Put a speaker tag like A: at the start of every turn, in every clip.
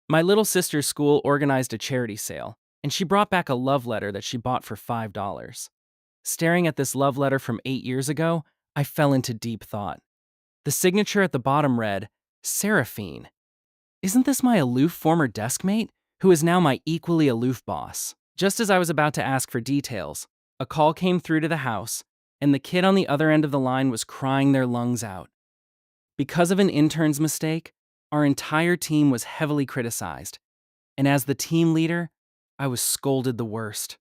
A: My little sister's school organized a charity sale, and she brought back a love letter that she bought for $5. Staring at this love letter from 8 years ago, I fell into deep thought. The signature at the bottom read, Seraphine. Isn't this my aloof former desk mate, who is now my equally aloof boss? Just as I was about to ask for details, a call came through to the house, and the kid on the other end of the line was crying their lungs out. Because of an intern's mistake, our entire team was heavily criticized, and as the team leader, I was scolded the worst.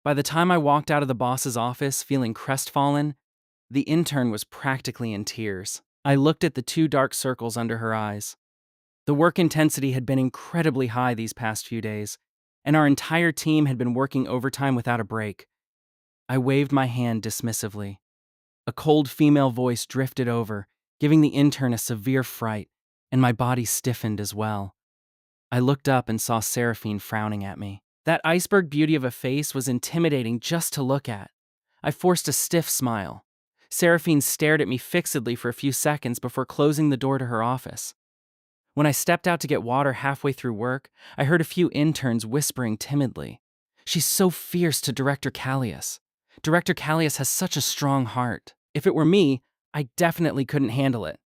A: By the time I walked out of the boss's office feeling crestfallen, the intern was practically in tears. I looked at the two dark circles under her eyes. The work intensity had been incredibly high these past few days, and our entire team had been working overtime without a break. I waved my hand dismissively. A cold female voice drifted over, giving the intern a severe fright, and my body stiffened as well. I looked up and saw Seraphine frowning at me. That iceberg beauty of a face was intimidating just to look at. I forced a stiff smile. Seraphine stared at me fixedly for a few seconds before closing the door to her office. When I stepped out to get water halfway through work, I heard a few interns whispering timidly. She's so fierce to Director Callius. Director Callius has such a strong heart. If it were me, I definitely couldn't handle it.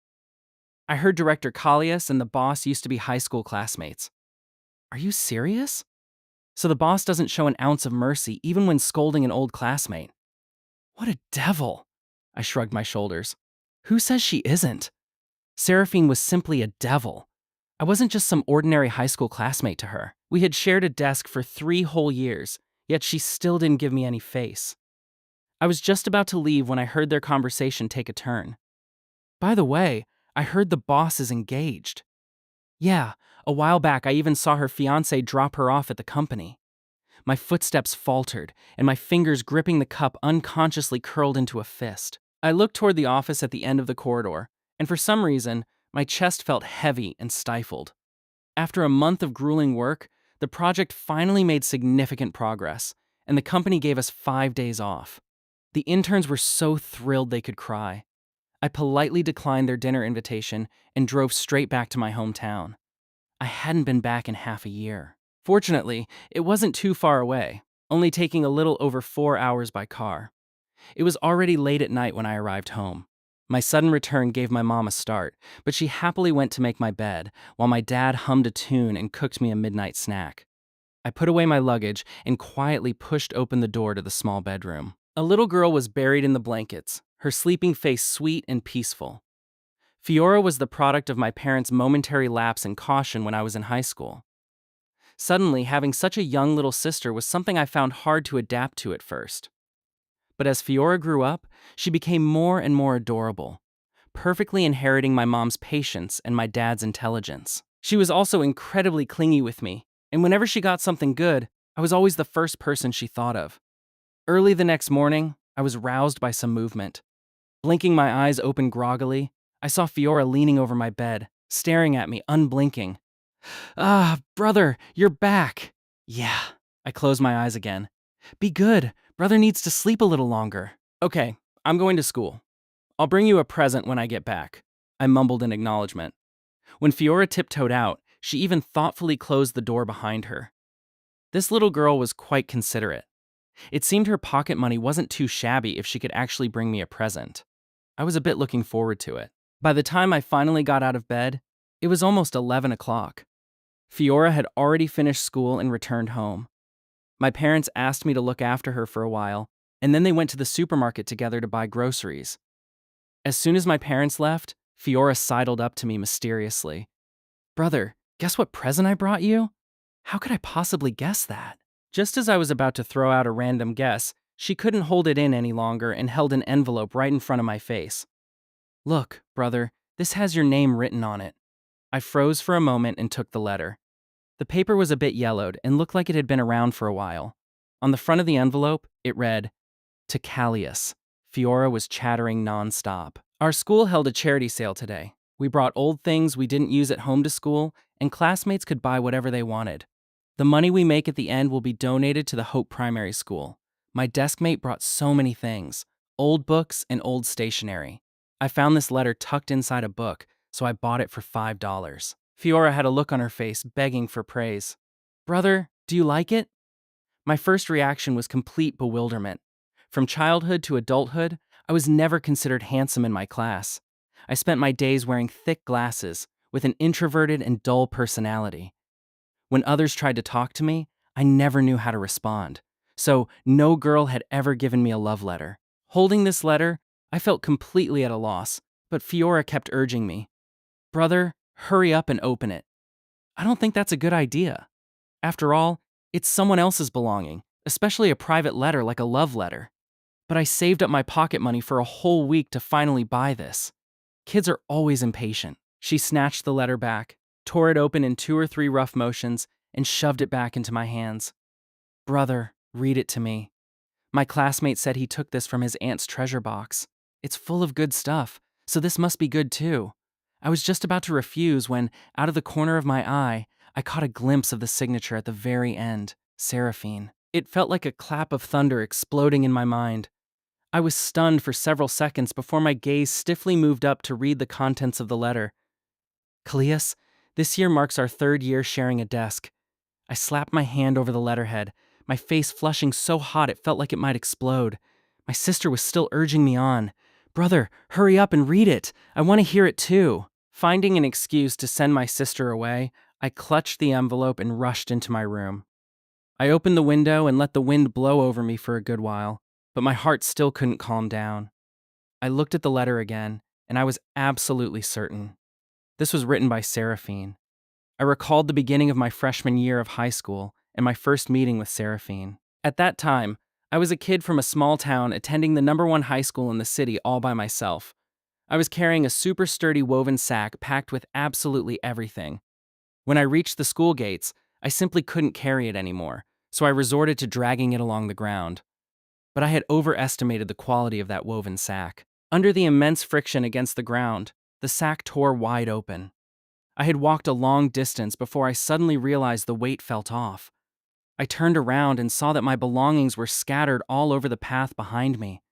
A: I heard Director Callius and the boss used to be high school classmates. Are you serious? So the boss doesn't show an ounce of mercy even when scolding an old classmate. What a devil! I shrugged my shoulders. Who says she isn't? Seraphine was simply a devil. I wasn't just some ordinary high school classmate to her. We had shared a desk for 3 whole years, yet she still didn't give me any face. I was just about to leave when I heard their conversation take a turn. By the way, I heard the boss is engaged. Yeah, a while back I even saw her fiancé drop her off at the company. My footsteps faltered, and my fingers gripping the cup unconsciously curled into a fist. I looked toward the office at the end of the corridor, and for some reason, my chest felt heavy and stifled. After a month of grueling work, the project finally made significant progress, and the company gave us 5 days off. The interns were so thrilled they could cry. I politely declined their dinner invitation and drove straight back to my hometown. I hadn't been back in half a year. Fortunately, it wasn't too far away, only taking a little over 4 hours by car. It was already late at night when I arrived home. My sudden return gave my mom a start, but she happily went to make my bed, while my dad hummed a tune and cooked me a midnight snack. I put away my luggage and quietly pushed open the door to the small bedroom. A little girl was buried in the blankets, her sleeping face sweet and peaceful. Fiora was the product of my parents' momentary lapse in caution when I was in high school. Suddenly, having such a young little sister was something I found hard to adapt to at first. But as Fiora grew up, she became more and more adorable, perfectly inheriting my mom's patience and my dad's intelligence. She was also incredibly clingy with me, and whenever she got something good, I was always the first person she thought of. Early the next morning, I was roused by some movement. Blinking my eyes open groggily, I saw Fiora leaning over my bed, staring at me unblinking. Ah, brother, you're back. Yeah. I closed my eyes again. Be good. Brother needs to sleep a little longer. Okay, I'm going to school. I'll bring you a present when I get back, I mumbled in acknowledgement. When Fiora tiptoed out, she even thoughtfully closed the door behind her. This little girl was quite considerate. It seemed her pocket money wasn't too shabby if she could actually bring me a present. I was a bit looking forward to it. By the time I finally got out of bed, it was almost 11 o'clock. Fiora had already finished school and returned home. My parents asked me to look after her for a while, and then they went to the supermarket together to buy groceries. As soon as my parents left, Fiora sidled up to me mysteriously. Brother, guess what present I brought you? How could I possibly guess that? Just as I was about to throw out a random guess, she couldn't hold it in any longer and held an envelope right in front of my face. Look, brother, this has your name written on it. I froze for a moment and took the letter. The paper was a bit yellowed and looked like it had been around for a while. On the front of the envelope, it read, To Callius. Fiora was chattering nonstop. Our school held a charity sale today. We brought old things we didn't use at home to school, and classmates could buy whatever they wanted. The money we make at the end will be donated to the Hope Primary School. My deskmate brought so many things, old books and old stationery. I found this letter tucked inside a book, so I bought it for $5. Fiora had a look on her face, begging for praise. "Brother, do you like it?" My first reaction was complete bewilderment. From childhood to adulthood, I was never considered handsome in my class. I spent my days wearing thick glasses, with an introverted and dull personality. When others tried to talk to me, I never knew how to respond. So, no girl had ever given me a love letter. Holding this letter, I felt completely at a loss, but Fiora kept urging me. "Brother, hurry up and open it." I don't think that's a good idea. After all, it's someone else's belonging, especially a private letter like a love letter. But I saved up my pocket money for a whole week to finally buy this. Kids are always impatient. She snatched the letter back, tore it open in 2 or 3 rough motions, and shoved it back into my hands. "Brother, read it to me. My classmate said he took this from his aunt's treasure box. It's full of good stuff, so this must be good too." I was just about to refuse when, out of the corner of my eye, I caught a glimpse of the signature at the very end, Seraphine. It felt like a clap of thunder exploding in my mind. I was stunned for several seconds before my gaze stiffly moved up to read the contents of the letter. "Callias, this year marks our 3rd year sharing a desk." I slapped my hand over the letterhead, my face flushing so hot it felt like it might explode. My sister was still urging me on. "Brother, hurry up and read it. I want to hear it too." Finding an excuse to send my sister away, I clutched the envelope and rushed into my room. I opened the window and let the wind blow over me for a good while, but my heart still couldn't calm down. I looked at the letter again, and I was absolutely certain. This was written by Seraphine. I recalled the beginning of my freshman year of high school and my first meeting with Seraphine. At that time, I was a kid from a small town attending the #1 high school in the city all by myself. I was carrying a super sturdy woven sack packed with absolutely everything. When I reached the school gates, I simply couldn't carry it anymore, so I resorted to dragging it along the ground. But I had overestimated the quality of that woven sack. Under the immense friction against the ground, the sack tore wide open. I had walked a long distance before I suddenly realized the weight felt off. I turned around and saw that my belongings were scattered all over the path behind me.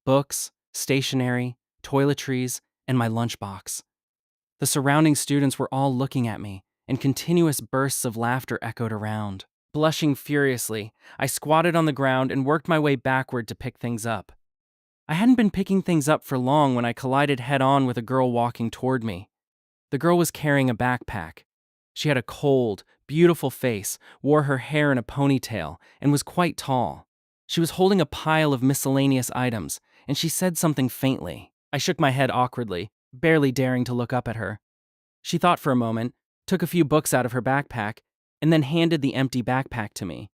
A: Books, stationery, toiletries, and my lunchbox. The surrounding students were all looking at me, and continuous bursts of laughter echoed around. Blushing furiously, I squatted on the ground and worked my way backward to pick things up. I hadn't been picking things up for long when I collided head-on with a girl walking toward me. The girl was carrying a backpack. She had a cold, beautiful face, wore her hair in a ponytail, and was quite tall. She was holding a pile of miscellaneous items, and she said something faintly. I shook my head awkwardly, barely daring to look up at her. She thought for a moment, took a few books out of her backpack, and then handed the empty backpack to me.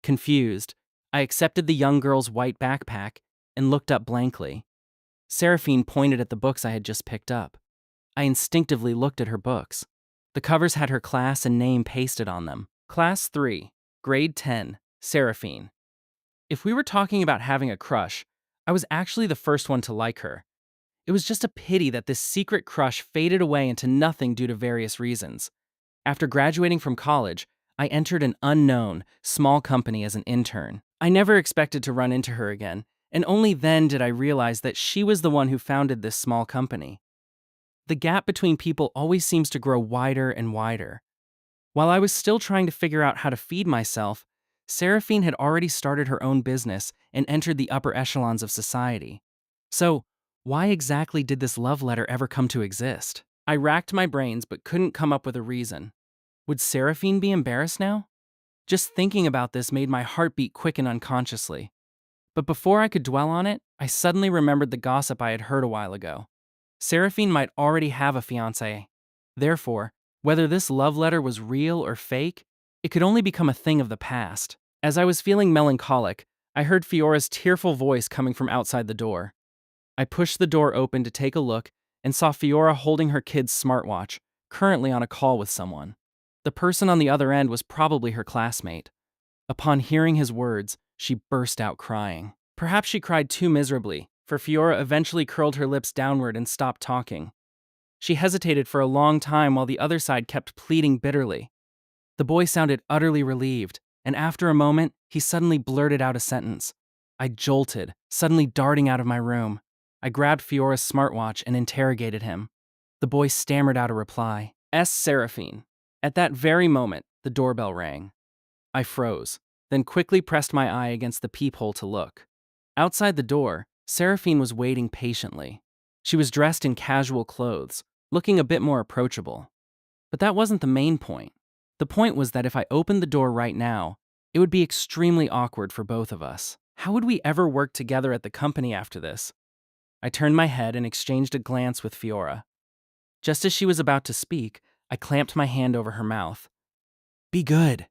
A: Confused, I accepted the young girl's white backpack and looked up blankly. Seraphine pointed at the books I had just picked up. I instinctively looked at her books. The covers had her class and name pasted on them. Class 3, Grade 10, Seraphine. If we were talking about having a crush, I was actually the first one to like her. It was just a pity that this secret crush faded away into nothing due to various reasons. After graduating from college, I entered an unknown, small company as an intern. I never expected to run into her again, and only then did I realize that she was the one who founded this small company. The gap between people always seems to grow wider and wider. While I was still trying to figure out how to feed myself, Seraphine had already started her own business and entered the upper echelons of society. So, why exactly did this love letter ever come to exist? I racked my brains but couldn't come up with a reason. Would Seraphine be embarrassed now? Just thinking about this made my heartbeat quicken unconsciously. But before I could dwell on it, I suddenly remembered the gossip I had heard a while ago. Seraphine might already have a fiancé. Therefore, whether this love letter was real or fake, it could only become a thing of the past. As I was feeling melancholic, I heard Fiora's tearful voice coming from outside the door. I pushed the door open to take a look and saw Fiora holding her kid's smartwatch, currently on a call with someone. The person on the other end was probably her classmate. Upon hearing his words, she burst out crying. Perhaps she cried too miserably, for Fiora eventually curled her lips downward and stopped talking. She hesitated for a long time while the other side kept pleading bitterly. The boy sounded utterly relieved, and after a moment, he suddenly blurted out a sentence. I jolted, suddenly darting out of my room. I grabbed Fiora's smartwatch and interrogated him. The boy stammered out a reply. S. Seraphine. At that very moment, the doorbell rang. I froze, then quickly pressed my eye against the peephole to look. Outside the door, Seraphine was waiting patiently. She was dressed in casual clothes, looking a bit more approachable. But that wasn't the main point. The point was that if I opened the door right now, it would be extremely awkward for both of us. How would we ever work together at the company after this? I turned my head and exchanged a glance with Fiora. Just as she was about to speak, I clamped my hand over her mouth. Be good.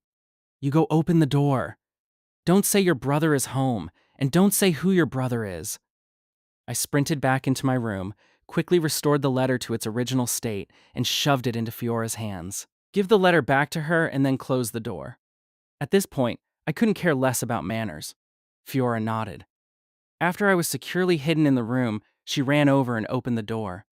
A: You go open the door. Don't say your brother is home, and don't say who your brother is. I sprinted back into my room, quickly restored the letter to its original state, and shoved it into Fiora's hands. Give the letter back to her and then close the door. At this point, I couldn't care less about manners. Fiora nodded. After I was securely hidden in the room, she ran over and opened the door.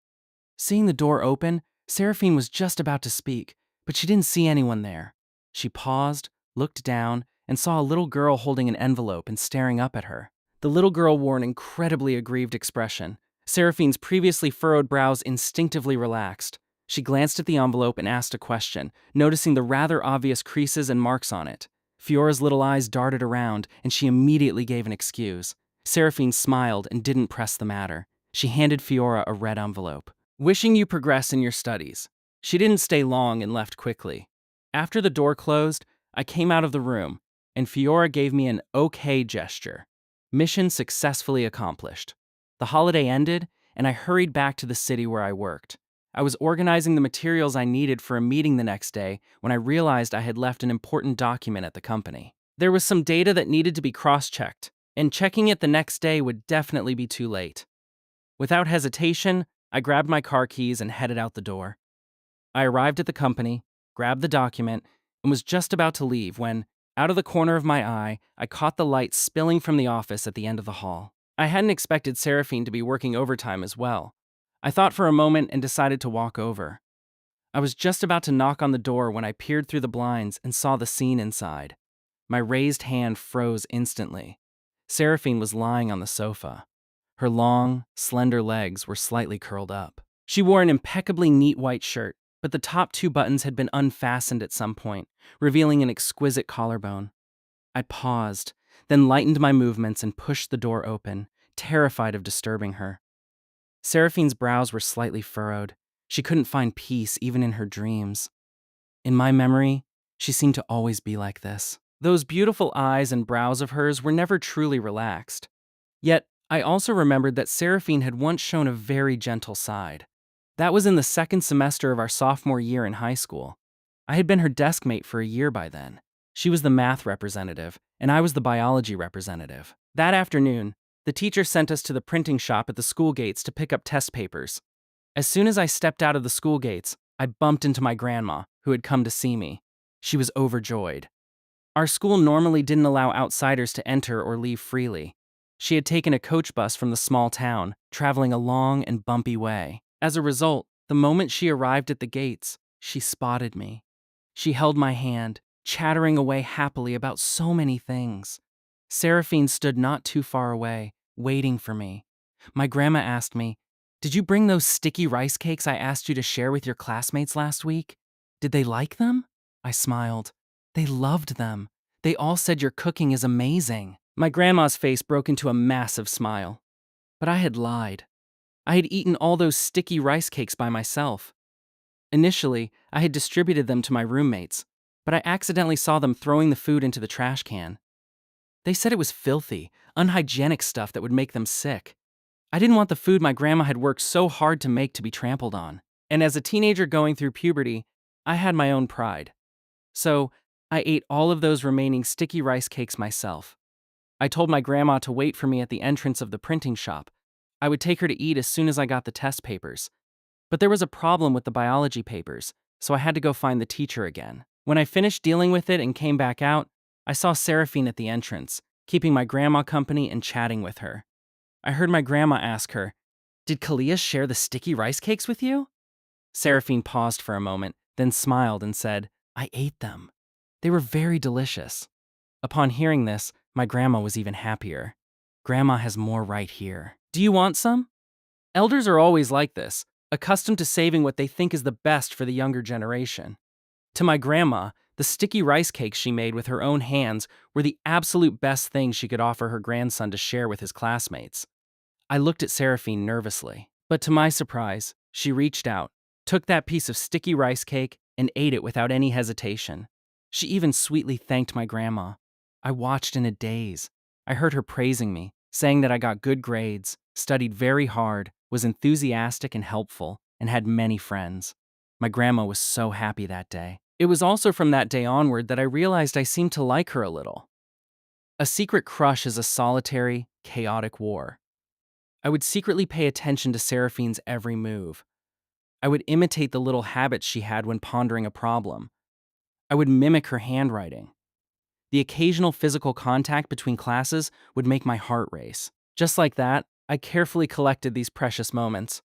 A: Seeing the door open, Seraphine was just about to speak, but she didn't see anyone there. She paused, looked down, and saw a little girl holding an envelope and staring up at her. The little girl wore an incredibly aggrieved expression. Seraphine's previously furrowed brows instinctively relaxed. She glanced at the envelope and asked a question, noticing the rather obvious creases and marks on it. Fiora's little eyes darted around, and she immediately gave an excuse. Seraphine smiled and didn't press the matter. She handed Fiora a red envelope. Wishing you progress in your studies. She didn't stay long and left quickly. After the door closed, I came out of the room, and Fiora gave me an okay gesture. Mission successfully accomplished. The holiday ended, and I hurried back to the city where I worked. I was organizing the materials I needed for a meeting the next day when I realized I had left an important document at the company. There was some data that needed to be cross-checked, and checking it the next day would definitely be too late. Without hesitation, I grabbed my car keys and headed out the door. I arrived at the company, grabbed the document, and was just about to leave when, out of the corner of my eye, I caught the light spilling from the office at the end of the hall. I hadn't expected Seraphine to be working overtime as well. I thought for a moment and decided to walk over. I was just about to knock on the door when I peered through the blinds and saw the scene inside. My raised hand froze instantly. Seraphine was lying on the sofa. Her long, slender legs were slightly curled up. She wore an impeccably neat white shirt, but the top two buttons had been unfastened at some point, revealing an exquisite collarbone. I paused, then lightened my movements and pushed the door open, terrified of disturbing her. Seraphine's brows were slightly furrowed. She couldn't find peace even in her dreams. In my memory, she seemed to always be like this. Those beautiful eyes and brows of hers were never truly relaxed. Yet, I also remembered that Seraphine had once shown a very gentle side. That was in the second semester of our sophomore year in high school. I had been her desk mate for a year by then. She was the math representative, and I was the biology representative. That afternoon, the teacher sent us to the printing shop at the school gates to pick up test papers. As soon as I stepped out of the school gates, I bumped into my grandma, who had come to see me. She was overjoyed. Our school normally didn't allow outsiders to enter or leave freely. She had taken a coach bus from the small town, traveling a long and bumpy way. As a result, the moment she arrived at the gates, she spotted me. She held my hand, chattering away happily about so many things. Seraphine stood not too far away, waiting for me. My grandma asked me, "Did you bring those sticky rice cakes I asked you to share with your classmates last week? Did they like them?" I smiled. "They loved them. They all said your cooking is amazing." My grandma's face broke into a massive smile. But I had lied. I had eaten all those sticky rice cakes by myself. Initially, I had distributed them to my roommates, but I accidentally saw them throwing the food into the trash can. They said it was filthy, unhygienic stuff that would make them sick. I didn't want the food my grandma had worked so hard to make to be trampled on. And as a teenager going through puberty, I had my own pride. So, I ate all of those remaining sticky rice cakes myself. I told my grandma to wait for me at the entrance of the printing shop. I would take her to eat as soon as I got the test papers. But there was a problem with the biology papers, so I had to go find the teacher again. When I finished dealing with it and came back out, I saw Seraphine at the entrance, keeping my grandma company and chatting with her. I heard my grandma ask her, "Did Kalia share the sticky rice cakes with you?" Seraphine paused for a moment, then smiled and said, "I ate them. They were very delicious." Upon hearing this, my grandma was even happier. Grandma has more right here. "Do you want some?" Elders are always like this. accustomed to saving what they think is the best for the younger generation. To my grandma, the sticky rice cakes she made with her own hands were the absolute best thing she could offer her grandson to share with his classmates. I looked at Seraphine nervously, but to my surprise, she reached out, took that piece of sticky rice cake, and ate it without any hesitation. She even sweetly thanked my grandma. I watched in a daze. I heard her praising me, saying that I got good grades, studied very hard, was enthusiastic and helpful, and had many friends. My grandma was so happy that day. It was also from that day onward that I realized I seemed to like her a little. A secret crush is a solitary, chaotic war. I would secretly pay attention to Seraphine's every move. I would imitate the little habits she had when pondering a problem. I would mimic her handwriting. The occasional physical contact between classes would make my heart race. Just like that, I carefully collected these precious moments.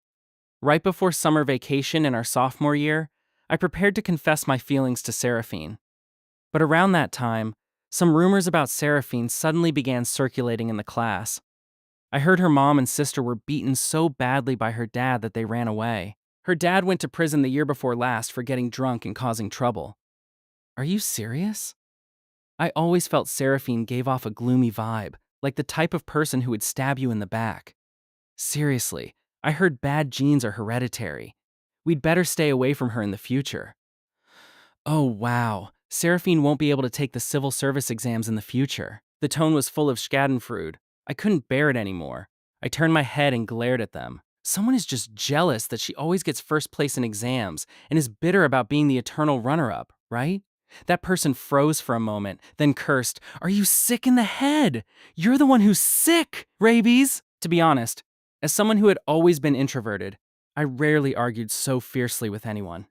A: Right before summer vacation in our sophomore year, I prepared to confess my feelings to Seraphine. But around that time, some rumors about Seraphine suddenly began circulating in the class. I heard her mom and sister were beaten so badly by her dad that they ran away. Her dad went to prison the year before last for getting drunk and causing trouble. Are you serious? I always felt Seraphine gave off a gloomy vibe, like the type of person who would stab you in the back. Seriously, I heard bad genes are hereditary. We'd better stay away from her in the future. Oh wow, Seraphine won't be able to take the civil service exams in the future. The tone was full of schadenfreude. I couldn't bear it anymore. I turned my head and glared at them. Someone is just jealous that she always gets first place in exams and is bitter about being the eternal runner-up, right? That person froze for a moment, then cursed, "Are you sick in the head? You're the one who's sick, rabies!" To be honest, as someone who had always been introverted, I rarely argued so fiercely with anyone.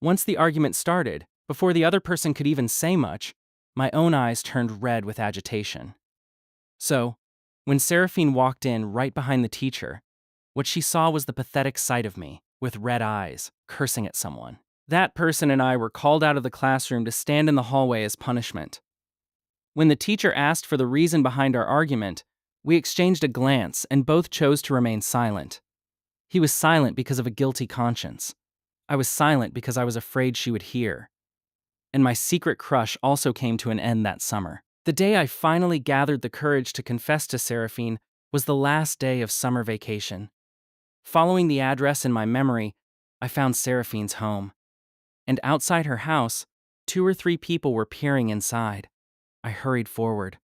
A: Once the argument started, before the other person could even say much, my own eyes turned red with agitation. So, when Seraphine walked in right behind the teacher, what she saw was the pathetic sight of me, with red eyes, cursing at someone. That person and I were called out of the classroom to stand in the hallway as punishment. When the teacher asked for the reason behind our argument, we exchanged a glance and both chose to remain silent. He was silent because of a guilty conscience. I was silent because I was afraid she would hear. And my secret crush also came to an end that summer. The day I finally gathered the courage to confess to Seraphine was the last day of summer vacation. Following the address in my memory, I found Seraphine's home. And outside her house, 2 or 3 people were peering inside. I hurried forward.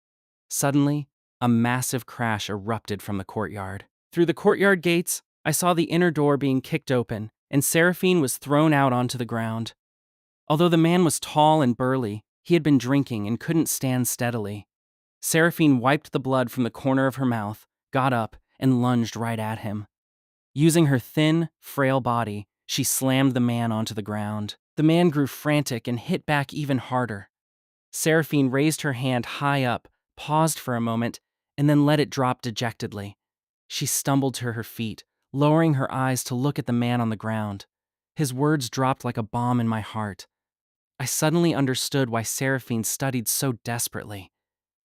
A: Suddenly, a massive crash erupted from the courtyard. Through the courtyard gates, I saw the inner door being kicked open, and Seraphine was thrown out onto the ground. Although the man was tall and burly, he had been drinking and couldn't stand steadily. Seraphine wiped the blood from the corner of her mouth, got up, and lunged right at him. Using her thin, frail body, she slammed the man onto the ground. The man grew frantic and hit back even harder. Seraphine raised her hand high up, paused for a moment, and then let it drop dejectedly. She stumbled to her feet, lowering her eyes to look at the man on the ground. His words dropped like a bomb in my heart. I suddenly understood why Seraphine studied so desperately.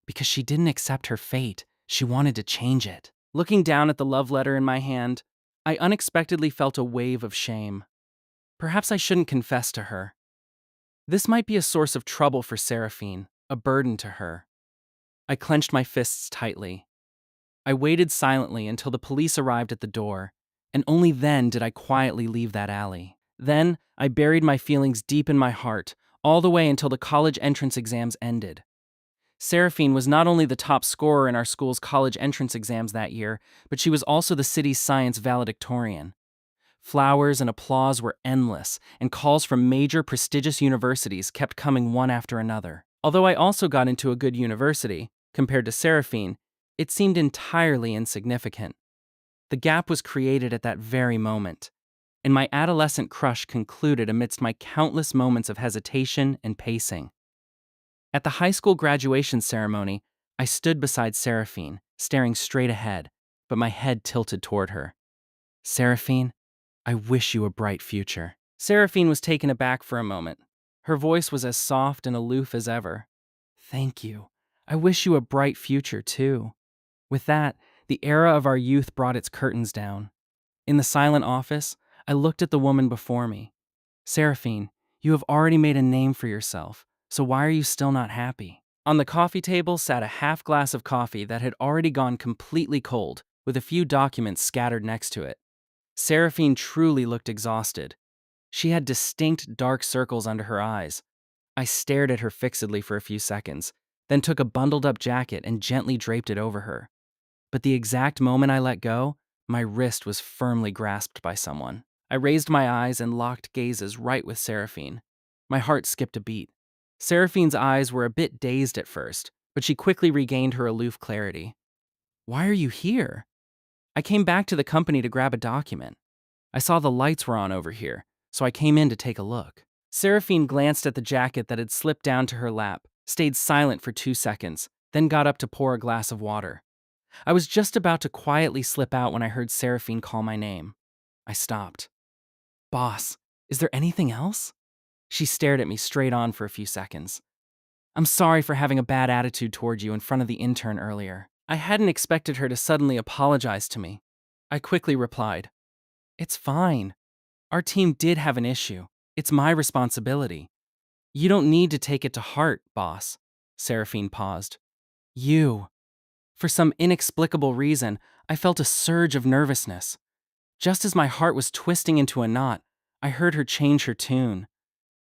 A: Because she didn't accept her fate, she wanted to change it. Looking down at the love letter in my hand, I unexpectedly felt a wave of shame. Perhaps I shouldn't confess to her. This might be a source of trouble for Seraphine, a burden to her. I clenched my fists tightly. I waited silently until the police arrived at the door, and only then did I quietly leave that alley. Then, I buried my feelings deep in my heart, all the way until the college entrance exams ended. Seraphine was not only the top scorer in our school's college entrance exams that year, but she was also the city's science valedictorian. Flowers and applause were endless, and calls from major prestigious universities kept coming one after another. Although I also got into a good university, compared to Seraphine, it seemed entirely insignificant. The gap was created at that very moment, and my adolescent crush concluded amidst my countless moments of hesitation and pacing. At the high school graduation ceremony, I stood beside Seraphine, staring straight ahead, but my head tilted toward her. Seraphine, I wish you a bright future. Seraphine was taken aback for a moment. Her voice was as soft and aloof as ever. Thank you. I wish you a bright future, too. With that, the era of our youth brought its curtains down. In the silent office, I looked at the woman before me. Seraphine, you have already made a name for yourself, so why are you still not happy? On the coffee table sat a half glass of coffee that had already gone completely cold, with a few documents scattered next to it. Seraphine truly looked exhausted. She had distinct dark circles under her eyes. I stared at her fixedly for a few seconds, then took a bundled up jacket and gently draped it over her. But the exact moment I let go, my wrist was firmly grasped by someone. I raised my eyes and locked gazes right with Seraphine. My heart skipped a beat. Seraphine's eyes were a bit dazed at first, but she quickly regained her aloof clarity. Why are you here? I came back to the company to grab a document. I saw the lights were on over here, so I came in to take a look. Seraphine glanced at the jacket that had slipped down to her lap, stayed silent for 2 seconds, then got up to pour a glass of water. I was just about to quietly slip out when I heard Seraphine call my name. I stopped. Boss, is there anything else? She stared at me straight on for a few seconds. I'm sorry for having a bad attitude toward you in front of the intern earlier. I hadn't expected her to suddenly apologize to me. I quickly replied, It's fine. Our team did have an issue. It's my responsibility. You don't need to take it to heart, boss. Seraphine paused. You. For some inexplicable reason, I felt a surge of nervousness. Just as my heart was twisting into a knot, I heard her change her tune.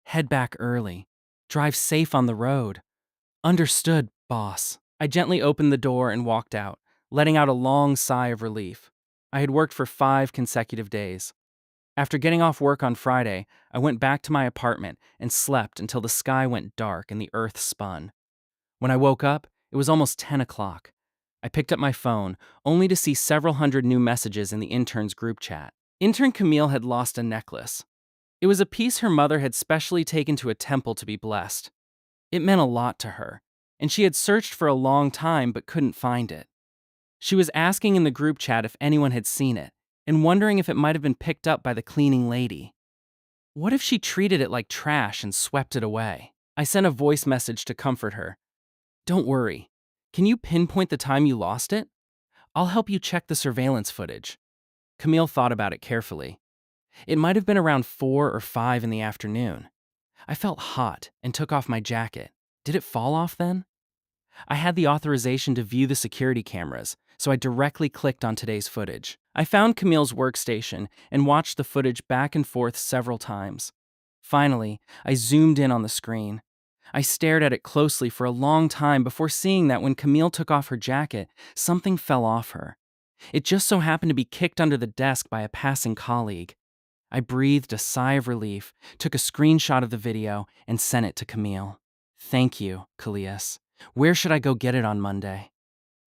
A: Head back early. Drive safe on the road. Understood, boss. I gently opened the door and walked out, letting out a long sigh of relief. I had worked for 5 consecutive days. After getting off work on Friday, I went back to my apartment and slept until the sky went dark and the earth spun. When I woke up, it was almost 10 o'clock. I picked up my phone, only to see several hundred new messages in the intern's group chat. Intern Camille had lost a necklace. It was a piece her mother had specially taken to a temple to be blessed. It meant a lot to her, and she had searched for a long time but couldn't find it. She was asking in the group chat if anyone had seen it, and wondering if it might have been picked up by the cleaning lady. What if she treated it like trash and swept it away? I sent a voice message to comfort her. Don't worry. Can you pinpoint the time you lost it? I'll help you check the surveillance footage. Camille thought about it carefully. It might have been around 4 or 5 in the afternoon. I felt hot and took off my jacket. Did it fall off then? I had the authorization to view the security cameras, so I directly clicked on today's footage. I found Camille's workstation and watched the footage back and forth several times. Finally, I zoomed in on the screen. I stared at it closely for a long time before seeing that when Camille took off her jacket, something fell off her. It just so happened to be kicked under the desk by a passing colleague. I breathed a sigh of relief, took a screenshot of the video, and sent it to Camille. Thank you, Callias. Where should I go get it on Monday?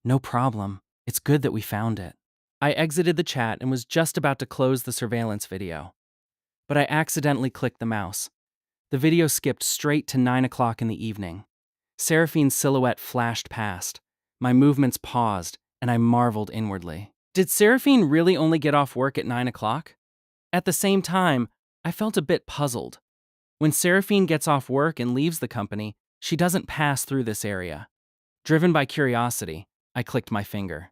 A: No problem. It's good that we found it. I exited the chat and was just about to close the surveillance video. But I accidentally clicked the mouse. The video skipped straight to 9 o'clock in the evening. Seraphine's silhouette flashed past. My movements paused, and I marveled inwardly. Did Seraphine really only get off work at 9 o'clock? At the same time, I felt a bit puzzled. When Seraphine gets off work and leaves the company, she doesn't pass through this area. Driven by curiosity, I clicked my finger.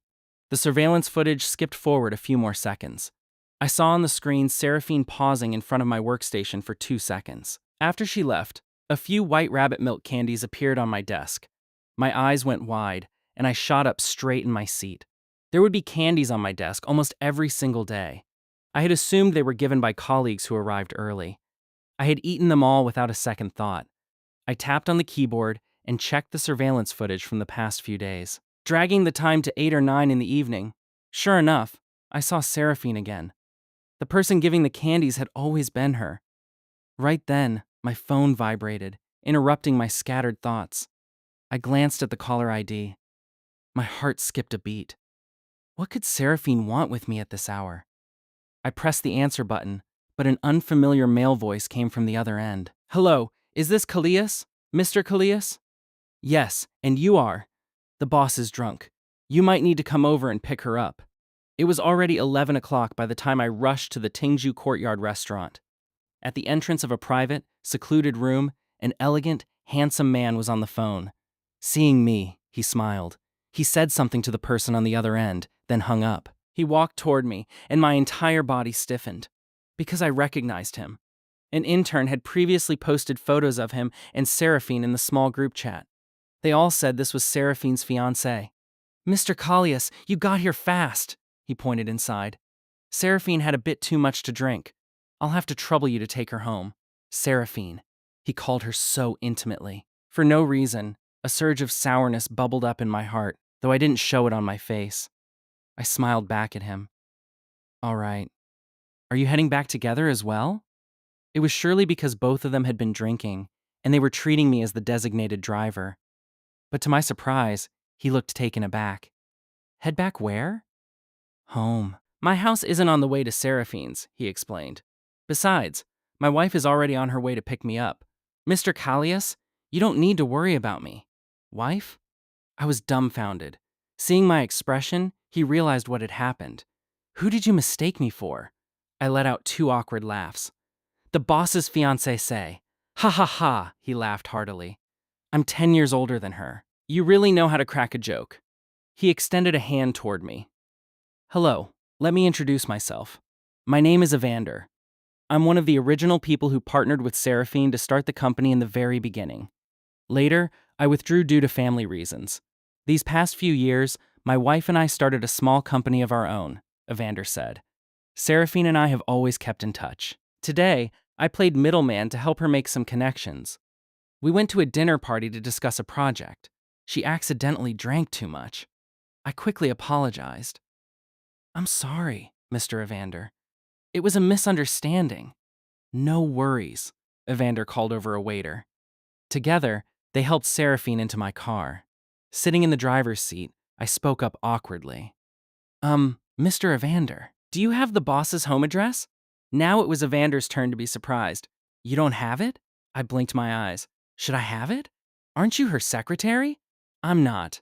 A: The surveillance footage skipped forward a few more seconds. I saw on the screen Seraphine pausing in front of my workstation for 2 seconds. After she left, a few white rabbit milk candies appeared on my desk. My eyes went wide, and I shot up straight in my seat. There would be candies on my desk almost every single day. I had assumed they were given by colleagues who arrived early. I had eaten them all without a second thought. I tapped on the keyboard and checked the surveillance footage from the past few days. Dragging the time to 8 or 9 in the evening, sure enough, I saw Seraphine again. The person giving the candies had always been her. Right then, my phone vibrated, interrupting my scattered thoughts. I glanced at the caller ID. My heart skipped a beat. What could Seraphine want with me at this hour? I pressed the answer button, but an unfamiliar male voice came from the other end. Hello, is this Callias? Mr. Callias? Yes, and you are. The boss is drunk. You might need to come over and pick her up. It was already 11 o'clock by the time I rushed to the Tingju Courtyard restaurant. At the entrance of a private, secluded room, an elegant, handsome man was on the phone. Seeing me, he smiled. He said something to the person on the other end, then hung up. He walked toward me, and my entire body stiffened. Because I recognized him. An intern had previously posted photos of him and Seraphine in the small group chat. They all said this was Seraphine's fiancé. "Mr. Callias, you got here fast," he pointed inside. "Seraphine had a bit too much to drink. I'll have to trouble you to take her home." Seraphine. He called her so intimately. For no reason, a surge of sourness bubbled up in my heart, though I didn't show it on my face. I smiled back at him. "All right. Are you heading back together as well?" It was surely because both of them had been drinking, and they were treating me as the designated driver. But to my surprise, he looked taken aback. "Head back where?" "Home. My house isn't on the way to Seraphine's," he explained. "Besides, my wife is already on her way to pick me up. Mr. Callias, you don't need to worry about me." "Wife?" I was dumbfounded. Seeing my expression, he realized what had happened. "Who did you mistake me for?" I let out 2 awkward laughs. "The boss's fiancée say." "Ha ha ha," he laughed heartily. "I'm 10 years older than her. You really know how to crack a joke." He extended a hand toward me. "Hello, let me introduce myself. My name is Evander. I'm one of the original people who partnered with Seraphine to start the company in the very beginning. Later, I withdrew due to family reasons. These past few years, my wife and I started a small company of our own," Evander said. "Seraphine and I have always kept in touch. Today, I played middleman to help her make some connections. We went to a dinner party to discuss a project. She accidentally drank too much. I quickly apologized." "I'm sorry, Mr. Evander. It was a misunderstanding." "No worries," Evander called over a waiter. Together, they helped Seraphine into my car. Sitting in the driver's seat, I spoke up awkwardly. Mr. Evander, do you have the boss's home address?" Now it was Evander's turn to be surprised. "You don't have it?" I blinked my eyes. "Should I have it? Aren't you her secretary?" "I'm not."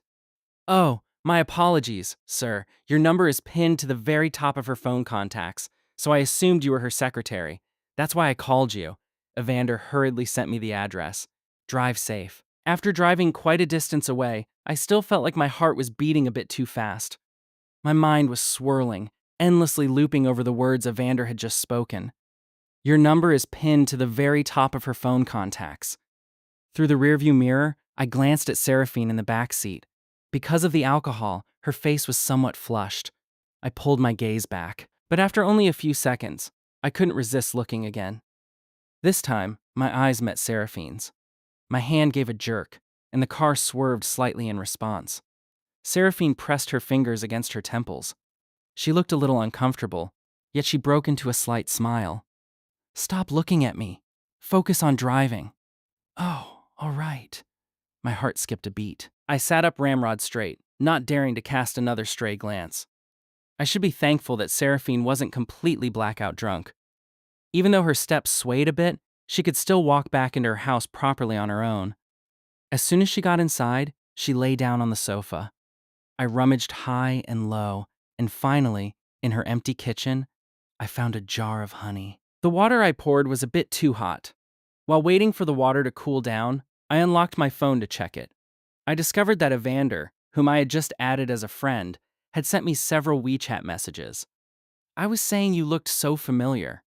A: "Oh, my apologies, sir. Your number is pinned to the very top of her phone contacts, so I assumed you were her secretary. That's why I called you." Evander hurriedly sent me the address. "Drive safe." After driving quite a distance away, I still felt like my heart was beating a bit too fast. My mind was swirling, endlessly looping over the words Evander had just spoken. "Your number is pinned to the very top of her phone contacts." Through the rearview mirror, I glanced at Seraphine in the back seat. Because of the alcohol, her face was somewhat flushed. I pulled my gaze back, but after only a few seconds, I couldn't resist looking again. This time, my eyes met Seraphine's. My hand gave a jerk, and the car swerved slightly in response. Seraphine pressed her fingers against her temples. She looked a little uncomfortable, yet she broke into a slight smile. "Stop looking at me. Focus on driving." "Oh, all right." My heart skipped a beat. I sat up ramrod straight, not daring to cast another stray glance. I should be thankful that Seraphine wasn't completely blackout drunk. Even though her steps swayed a bit, she could still walk back into her house properly on her own. As soon as she got inside, she lay down on the sofa. I rummaged high and low, and finally, in her empty kitchen, I found a jar of honey. The water I poured was a bit too hot. While waiting for the water to cool down, I unlocked my phone to check it. I discovered that Evander, whom I had just added as a friend, had sent me several WeChat messages. "I was saying you looked so familiar.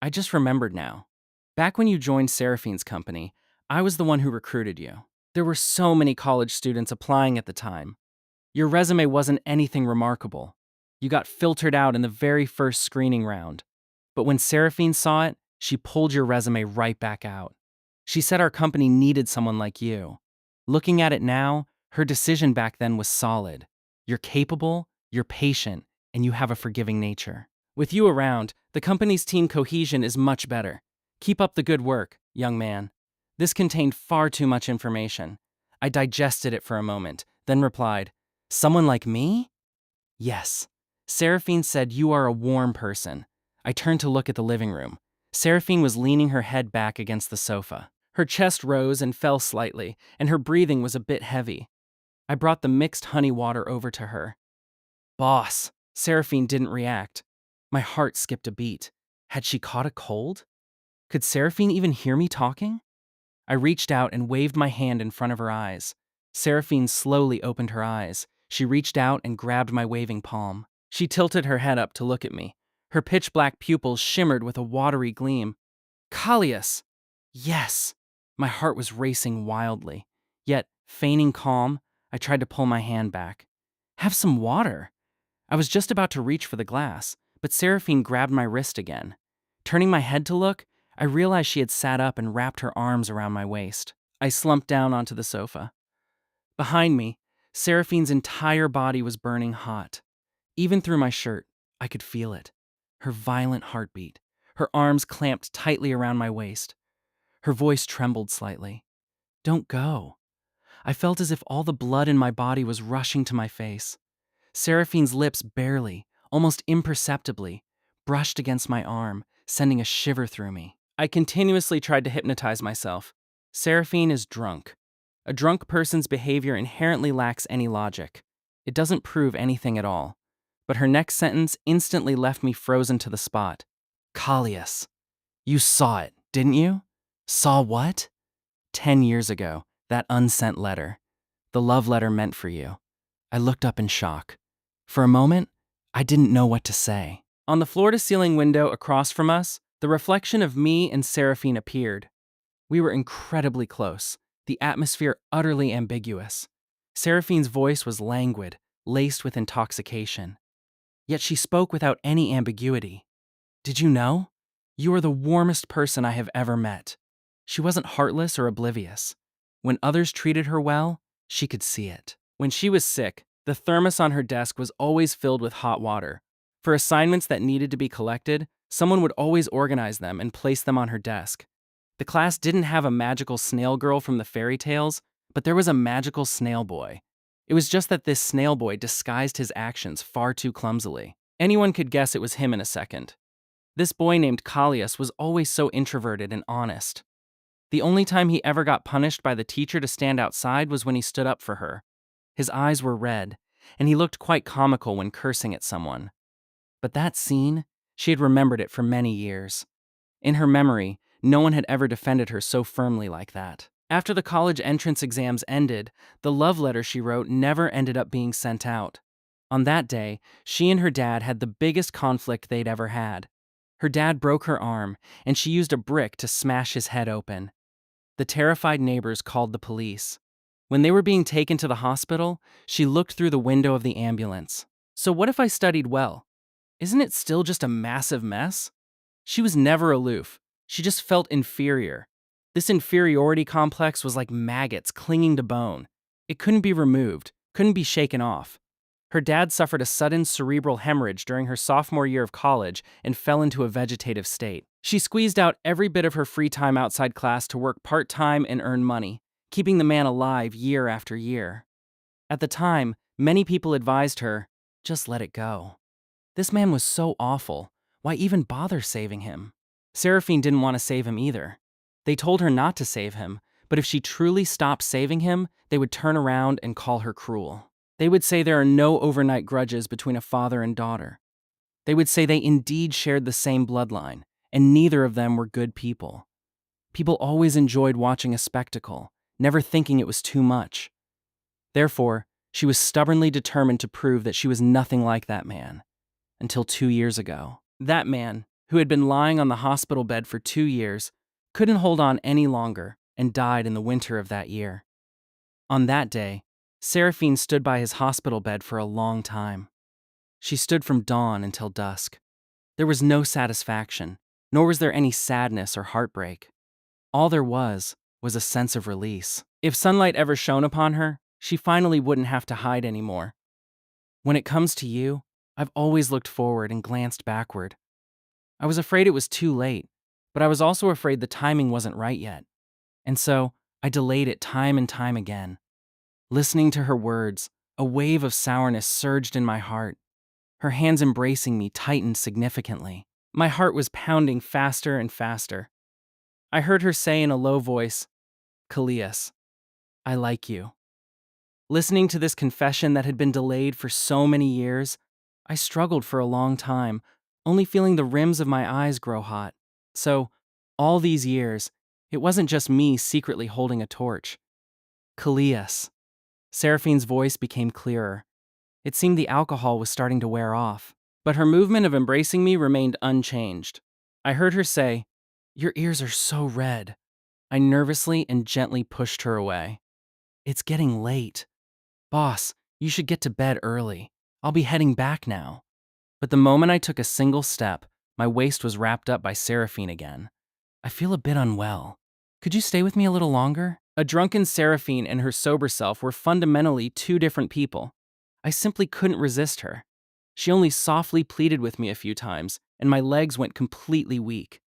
A: I just remembered now. Back when you joined Seraphine's company, I was the one who recruited you. There were so many college students applying at the time. Your resume wasn't anything remarkable. You got filtered out in the very first screening round. But when Seraphine saw it, she pulled your resume right back out. She said our company needed someone like you. Looking at it now, her decision back then was solid. You're capable, you're patient, and you have a forgiving nature. With you around, the company's team cohesion is much better. Keep up the good work, young man." This contained far too much information. I digested it for a moment, then replied, "Someone like me?" "Yes." Seraphine said you are a warm person. I turned to look at the living room. Seraphine was leaning her head back against the sofa. Her chest rose and fell slightly, and her breathing was a bit heavy. I brought the mixed honey water over to her. "Boss." Seraphine didn't react. My heart skipped a beat. Had she caught a cold? Could Seraphine even hear me talking? I reached out and waved my hand in front of her eyes. Seraphine slowly opened her eyes. She reached out and grabbed my waving palm. She tilted her head up to look at me. Her pitch-black pupils shimmered with a watery gleam. Callias! Yes! My heart was racing wildly. Yet, feigning calm, I tried to pull my hand back. Have some water! I was just about to reach for the glass, but Seraphine grabbed my wrist again. Turning my head to look, I realized she had sat up and wrapped her arms around my waist. I slumped down onto the sofa. Behind me, Seraphine's entire body was burning hot. Even through my shirt, I could feel it. Her violent heartbeat, her arms clamped tightly around my waist. Her voice trembled slightly. Don't go. I felt as if all the blood in my body was rushing to my face. Seraphine's lips barely, almost imperceptibly, brushed against my arm, sending a shiver through me. I continuously tried to hypnotize myself. Seraphine is drunk. A drunk person's behavior inherently lacks any logic. It doesn't prove anything at all. But her next sentence instantly left me frozen to the spot. Callias. You saw it, didn't you? Saw what? 10 years ago, that unsent letter. The love letter meant for you. I looked up in shock. For a moment, I didn't know what to say. On the floor-to-ceiling window across from us, the reflection of me and Seraphine appeared. We were incredibly close, the atmosphere utterly ambiguous. Seraphine's voice was languid, laced with intoxication. Yet she spoke without any ambiguity. Did you know? You are the warmest person I have ever met. She wasn't heartless or oblivious. When others treated her well, she could see it. When she was sick, the thermos on her desk was always filled with hot water. For assignments that needed to be collected, someone would always organize them and place them on her desk. The class didn't have a magical snail girl from the fairy tales, but there was a magical snail boy. It was just that this snail boy disguised his actions far too clumsily. Anyone could guess it was him in a second. This boy named Callias was always so introverted and honest. The only time he ever got punished by the teacher to stand outside was when he stood up for her. His eyes were red, and he looked quite comical when cursing at someone. But that scene, she had remembered it for many years. In her memory, no one had ever defended her so firmly like that. After the college entrance exams ended, the love letter she wrote never ended up being sent out. On that day, she and her dad had the biggest conflict they'd ever had. Her dad broke her arm, and she used a brick to smash his head open. The terrified neighbors called the police. When they were being taken to the hospital, she looked through the window of the ambulance. So what if I studied well? Isn't it still just a massive mess? She was never aloof. She just felt inferior. This inferiority complex was like maggots clinging to bone. It couldn't be removed, couldn't be shaken off. Her dad suffered a sudden cerebral hemorrhage during her sophomore year of college and fell into a vegetative state. She squeezed out every bit of her free time outside class to work part-time and earn money, keeping the man alive year after year. At the time, many people advised her, just let it go. This man was so awful. Why even bother saving him? Seraphine didn't want to save him either. They told her not to save him, but if she truly stopped saving him, they would turn around and call her cruel. They would say there are no overnight grudges between a father and daughter. They would say they indeed shared the same bloodline, and neither of them were good people. People always enjoyed watching a spectacle, never thinking it was too much. Therefore, she was stubbornly determined to prove that she was nothing like that man. Until 2 years ago. That man, who had been lying on the hospital bed for 2 years, couldn't hold on any longer and died in the winter of that year. On that day, Seraphine stood by his hospital bed for a long time. She stood from dawn until dusk. There was no satisfaction, nor was there any sadness or heartbreak. All there was a sense of release. If sunlight ever shone upon her, she finally wouldn't have to hide anymore. When it comes to you, I've always looked forward and glanced backward. I was afraid it was too late, but I was also afraid the timing wasn't right yet. And so, I delayed it time and time again. Listening to her words, a wave of sourness surged in my heart. Her hands embracing me tightened significantly. My heart was pounding faster and faster. I heard her say in a low voice, Callias, I like you. Listening to this confession that had been delayed for so many years, I struggled for a long time, only feeling the rims of my eyes grow hot. So, all these years, it wasn't just me secretly holding a torch. Callias. Seraphine's voice became clearer. It seemed the alcohol was starting to wear off, but her movement of embracing me remained unchanged. I heard her say, "Your ears are so red." I nervously and gently pushed her away. "It's getting late. Boss, you should get to bed early. I'll be heading back now." But the moment I took a single step, my waist was wrapped up by Seraphine again. "I feel a bit unwell. Could you stay with me a little longer?" A drunken Seraphine and her sober self were fundamentally two different people. I simply couldn't resist her. She only softly pleaded with me a few times, and my legs went completely weak.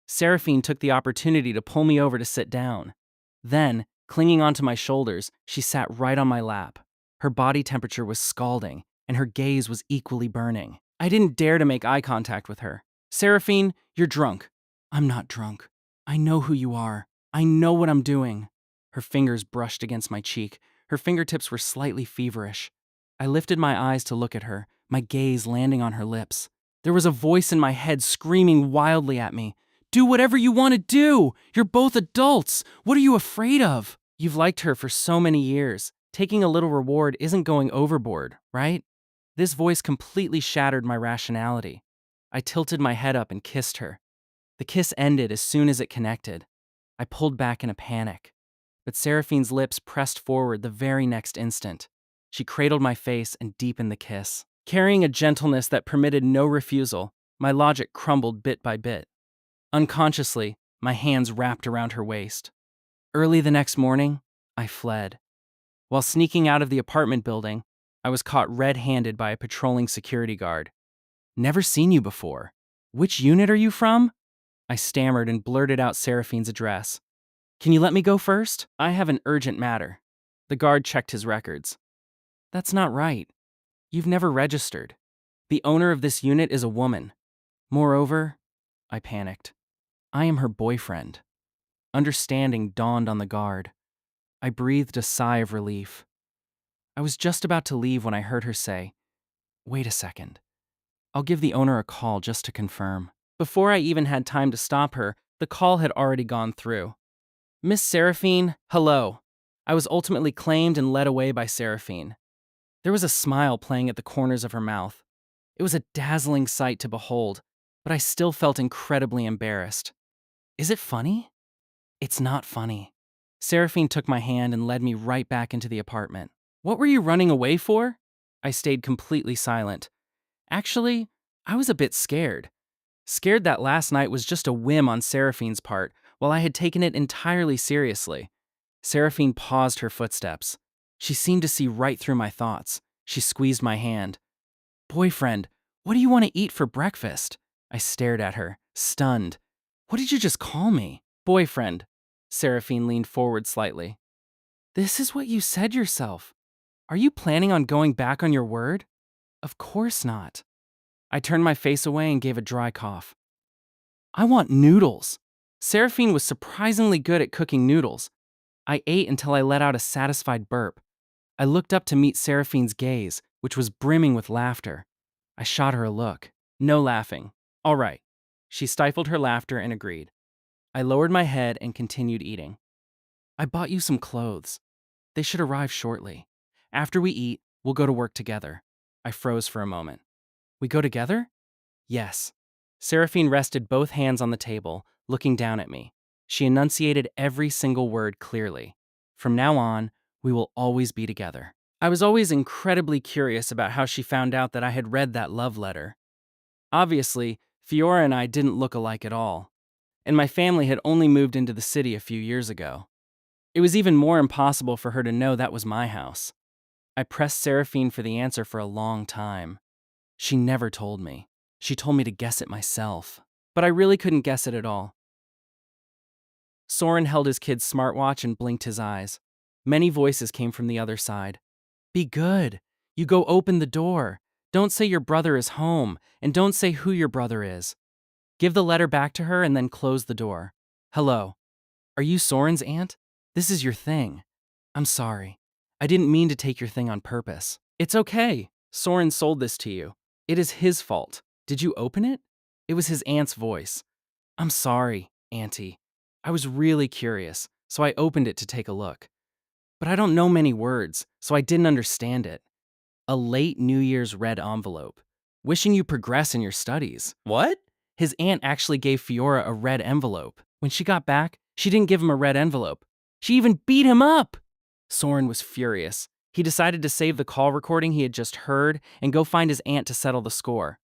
A: Seraphine took the opportunity to pull me over to sit down. Then, clinging onto my shoulders, she sat right on my lap. Her body temperature was scalding, and her gaze was equally burning. I didn't dare to make eye contact with her. "Seraphine, you're drunk." "I'm not drunk. I know who you are. I know what I'm doing." Her fingers brushed against my cheek. Her fingertips were slightly feverish. I lifted my eyes to look at her, my gaze landing on her lips. There was a voice in my head screaming wildly at me. "Do whatever you want to do! You're both adults! What are you afraid of?" You've liked her for so many years. Taking a little reward isn't going overboard, right? This voice completely shattered my rationality. I tilted my head up and kissed her. The kiss ended as soon as it connected. I pulled back in a panic. But Seraphine's lips pressed forward the very next instant. She cradled my face and deepened the kiss. Carrying a gentleness that permitted no refusal, my logic crumbled bit by bit. Unconsciously, my hands wrapped around her waist. Early the next morning, I fled. While sneaking out of the apartment building, I was caught red-handed by a patrolling security guard. "Never seen you before. Which unit are you from?" I stammered and blurted out Seraphine's address. "Can you let me go first? I have an urgent matter." The guard checked his records. "That's not right. You've never registered. The owner of this unit is a woman. Moreover," I panicked, "I am her boyfriend." Understanding dawned on the guard. I breathed a sigh of relief. I was just about to leave when I heard her say, "Wait a second. I'll give the owner a call just to confirm." Before I even had time to stop her, the call had already gone through. "Miss Seraphine, hello." I was ultimately claimed and led away by Seraphine. There was a smile playing at the corners of her mouth. It was a dazzling sight to behold, but I still felt incredibly embarrassed. Is it funny? It's not funny. Seraphine took my hand and led me right back into the apartment. "What were you running away for?" I stayed completely silent. Actually, I was a bit scared. Scared that last night was just a whim on Seraphine's part, while I had taken it entirely seriously. Seraphine paused her footsteps. She seemed to see right through my thoughts. She squeezed my hand. "Boyfriend, what do you want to eat for breakfast?" I stared at her, stunned. "What did you just call me?" "Boyfriend." Seraphine leaned forward slightly. "This is what you said yourself. Are you planning on going back on your word?" "Of course not." I turned my face away and gave a dry cough. "I want noodles." Seraphine was surprisingly good at cooking noodles. I ate until I let out a satisfied burp. I looked up to meet Seraphine's gaze, which was brimming with laughter. I shot her a look. "No laughing. All right." She stifled her laughter and agreed. I lowered my head and continued eating. "I bought you some clothes. They should arrive shortly. After we eat, we'll go to work together." I froze for a moment. "We go together?" "Yes." Seraphine rested both hands on the table, looking down at me. She enunciated every single word clearly. "From now on, we will always be together." I was always incredibly curious about how she found out that I had read that love letter. Obviously, Fiora and I didn't look alike at all, and my family had only moved into the city a few years ago. It was even more impossible for her to know that was my house. I pressed Seraphine for the answer for a long time. She never told me. She told me to guess it myself. But I really couldn't guess it at all. Soren held his kid's smartwatch and blinked his eyes. Many voices came from the other side. "Be good. You go open the door. Don't say your brother is home, and don't say who your brother is. Give the letter back to her and then close the door. Hello. Are you Soren's aunt? This is your thing. I'm sorry. I didn't mean to take your thing on purpose." "It's okay. Soren sold this to you. It is his fault. Did you open it?" It was his aunt's voice. "I'm sorry, Auntie. I was really curious, so I opened it to take a look. But I don't know many words, so I didn't understand it. A late New Year's red envelope, wishing you progress in your studies.
B: What?
A: His aunt actually gave Fiora a red envelope. When she got back, she didn't give him a red envelope. She even beat him up! Soren was furious. He decided to save the call recording he had just heard and go find his aunt to settle the score.